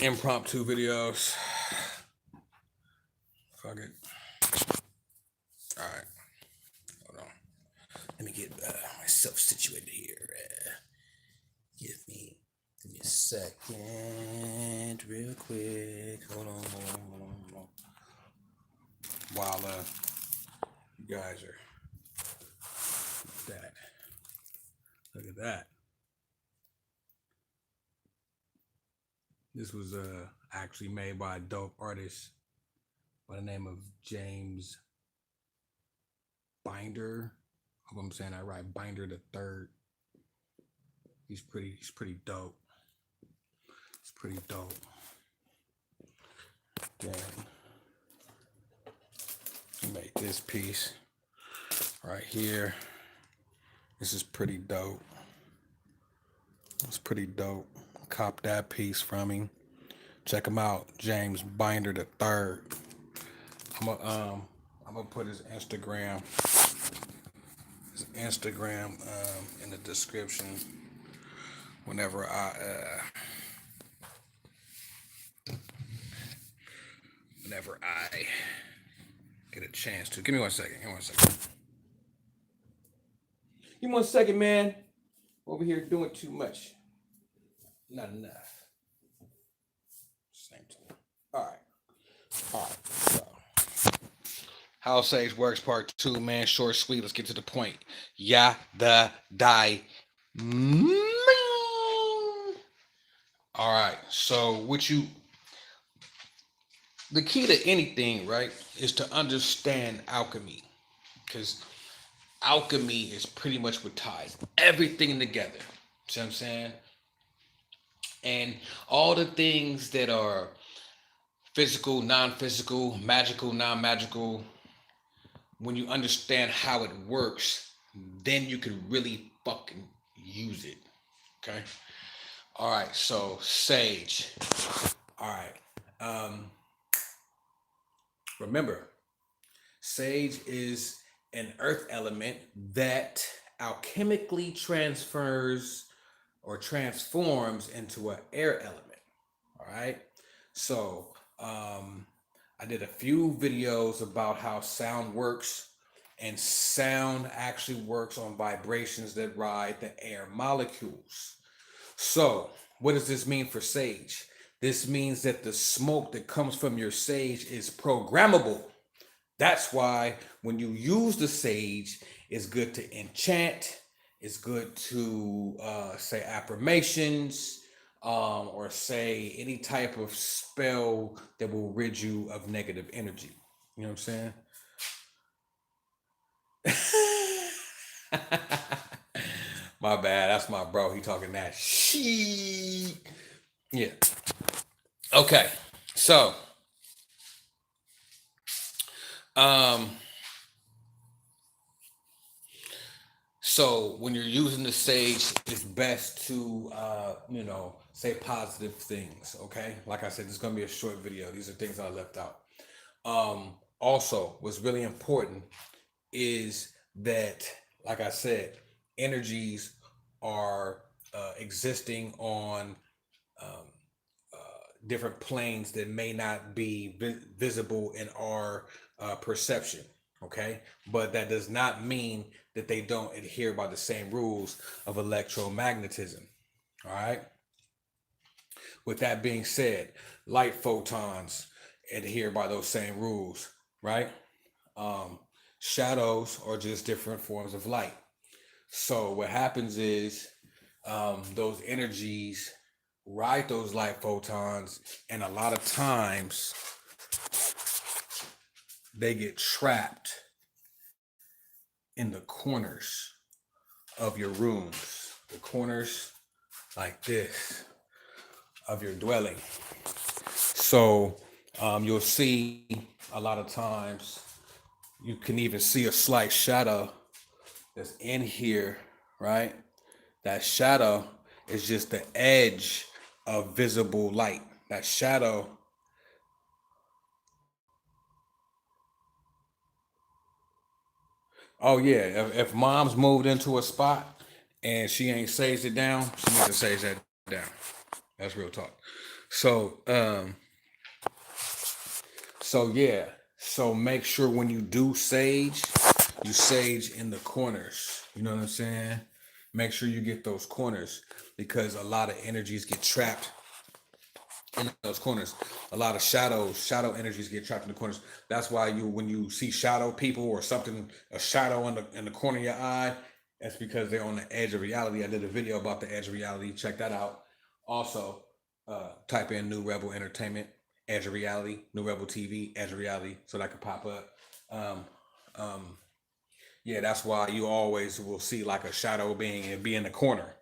impromptu videos. Fuck it. All right. Hold on. Let me get myself situated here. Give me a second, real quick. Hold on. While you guys are that. Look at that. This was actually made by a dope artist by the name of James Binder. I hope I'm saying that right. Binder the Third. He's pretty dope. It's pretty dope. Then he made this piece right here. This is pretty dope. It's pretty dope. Cop that piece from him. Check him out, James Binder the Third. I'm gonna put his Instagram in the description whenever I get a chance to. Give me 1 second. Give me 1 second. Give me 1 second, man. Over here doing too much. Not enough. Same time. All right. So, how Sage works part 2, man. Short, sweet. Let's get to the point. Ya the die. All right. So the key to anything, right, is to understand alchemy, because alchemy is pretty much what ties everything together. See what I'm saying? And all the things that are physical, non-physical, magical, non-magical, when you understand how it works, then you can really fucking use it. Okay? All right, so sage. All right. Remember, sage is an earth element that alchemically transfers or transforms into an air element. All right. So I did a few videos about how sound works, and sound actually works on vibrations that ride the air molecules. So, what does this mean for sage? This means that the smoke that comes from your sage is programmable. That's why when you use the sage, it's good to enchant, it's good to say affirmations, or say any type of spell that will rid you of negative energy. You know what I'm saying? My bad. That's my bro. He talking that shit. Yeah. Okay. So, um, so when you're using the sage, it's best to, say positive things. Okay. Like I said, this is gonna be a short video. These are things I left out. Also, what's really important is that, like I said, energies are existing on different planes that may not be visible in our perception. Okay, but that does not mean that they don't adhere by the same rules of electromagnetism. All right. With that being said, light photons adhere by those same rules, right? Um, Shadows are just different forms of light. So what happens is those energies ride those light photons, and a lot of times they get trapped in the corners of your rooms, the corners like this of your dwelling. So you'll see a lot of times you can even see a slight shadow that's in here, right? That shadow is just the edge of visible light. That shadow Oh yeah, if mom's moved into a spot and she ain't saged it down, she needs to sage that down. That's real talk. So yeah. So make sure when you do sage, you sage in the corners. You know what I'm saying? Make sure you get those corners because a lot of energies get trapped in those corners. A lot of shadow energies get trapped in the corners. That's why when you see shadow people or something, a shadow in the corner of your eye, that's because they're on the edge of reality. I did a video about the edge of reality. Check that out. Also, type in New Rebel Entertainment, Edge of Reality, New Rebel TV, Edge of Reality, so that could pop up. Um, um, yeah, that's why you always will see like a shadow being and be in the corner,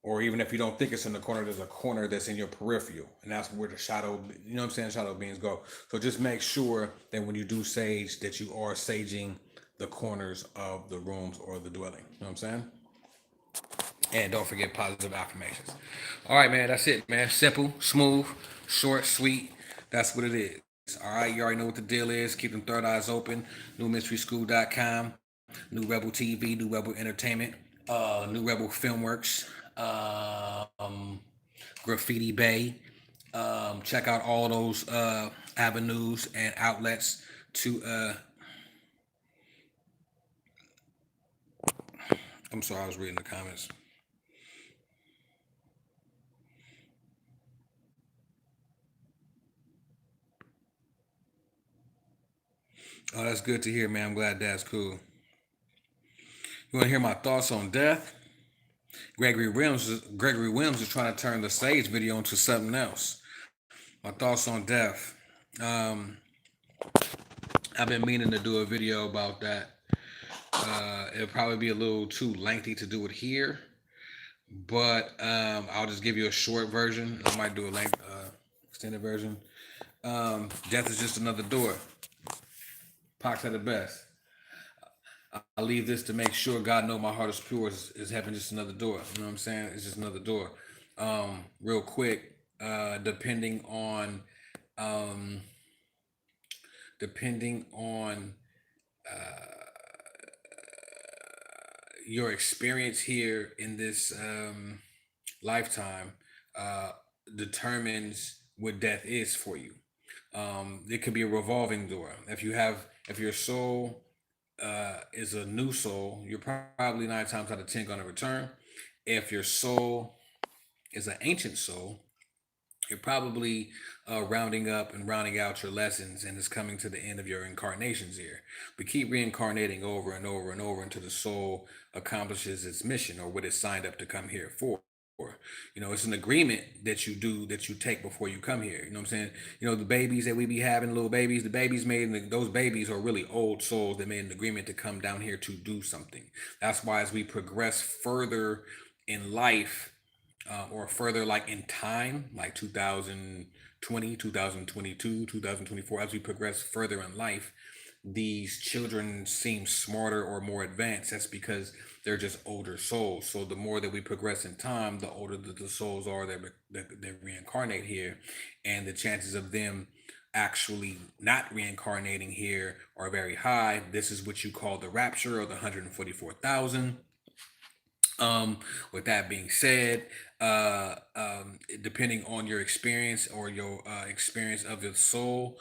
or even if you don't think it's in the corner, there's a corner that's in your peripheral, and that's where the shadow, you know what I'm saying, shadow beings go. So just make sure that when you do sage, that you are saging the corners of the rooms or the dwelling. You know what I'm saying? And don't forget positive affirmations. All right, man, that's it, man. Simple, smooth, short, sweet. That's what it is. All right, you already know what the deal is. Keep them third eyes open. NewMysterySchool.com, New Rebel TV, New Rebel Entertainment, New Rebel Filmworks, Graffiti Bay. Check out all those avenues and outlets to. I'm sorry, I was reading the comments. Oh, that's good to hear, man. I'm glad that's cool. You want to hear my thoughts on death? Gregory Williams is trying to turn the Sage video into something else. My thoughts on death. Um, I've been meaning to do a video about that. It'll probably be a little too lengthy to do it here, but I'll just give you a short version. I might do a extended version. Death is just another door. Pac said it best. I leave this to make sure God know my heart is pure. Is heaven just another door? You know what I'm saying? It's just another door. Real quick, depending on um, depending on your experience here in this lifetime, uh, determines what death is for you. It could be a revolving door. If your soul is a new soul, you're probably 9 times out of 10 going to return. If your soul is an ancient soul, you're probably rounding up and rounding out your lessons and is coming to the end of your incarnations here. We keep reincarnating over and over and over until the soul accomplishes its mission or what it's signed up to come here for. You know, it's an agreement that you do, that you take before you come here. You know what I'm saying? You know, the babies that we be having, little babies, the babies those babies are really old souls that made an agreement to come down here to do something. That's why as we progress further in life, or further like in time, like 2020, 2022, 2024, as we progress further in life, these children seem smarter or more advanced. That's because they're just older souls. So the more that we progress in time, the older the souls are that reincarnate here, and the chances of them actually not reincarnating here are very high. This is what you call the rapture, or the 144,000. With that being said, depending on your experience or your experience of the soul,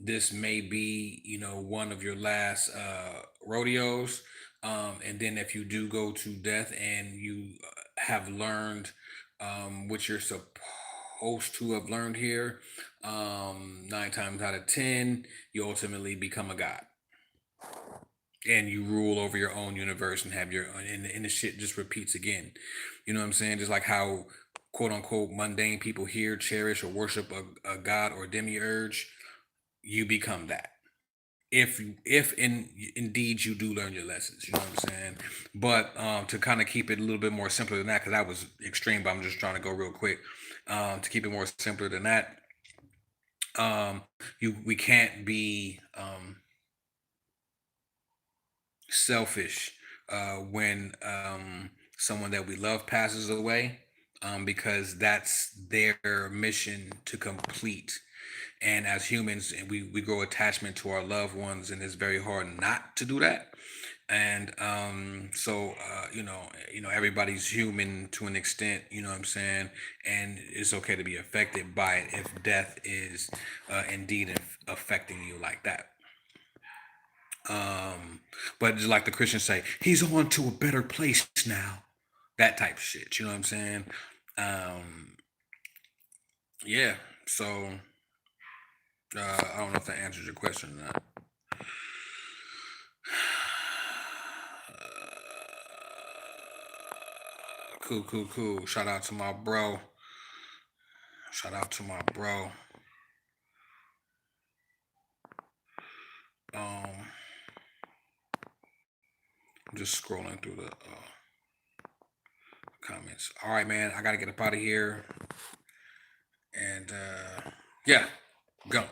this may be, you know, one of your last rodeos. And then if you do go to death and you have learned what you're supposed to have learned here, 9 times out of 10, you ultimately become a god and you rule over your own universe and have your and the shit just repeats again. You know what I'm saying? Just like how quote unquote mundane people here cherish or worship a god or demiurge, you become that. If indeed you do learn your lessons, you know what I'm saying. But to kind of keep it a little bit more simpler than that, because that was extreme, but I'm just trying to go real quick. To keep it more simpler than that, you we can't be selfish when someone that we love passes away, because that's their mission to complete. And as humans, we grow attachment to our loved ones, and it's very hard not to do that. And everybody's human to an extent, you know what I'm saying, and it's okay to be affected by it if death is indeed affecting you like that. But just like the Christians say, he's on to a better place now, that type of shit, you know what I'm saying. um yeah, so I don't know if that answers your question or not. Cool. Shout out to my bro. Shout out to my bro. I'm just scrolling through the comments. All right, man. I gotta get up out of here. And yeah, go.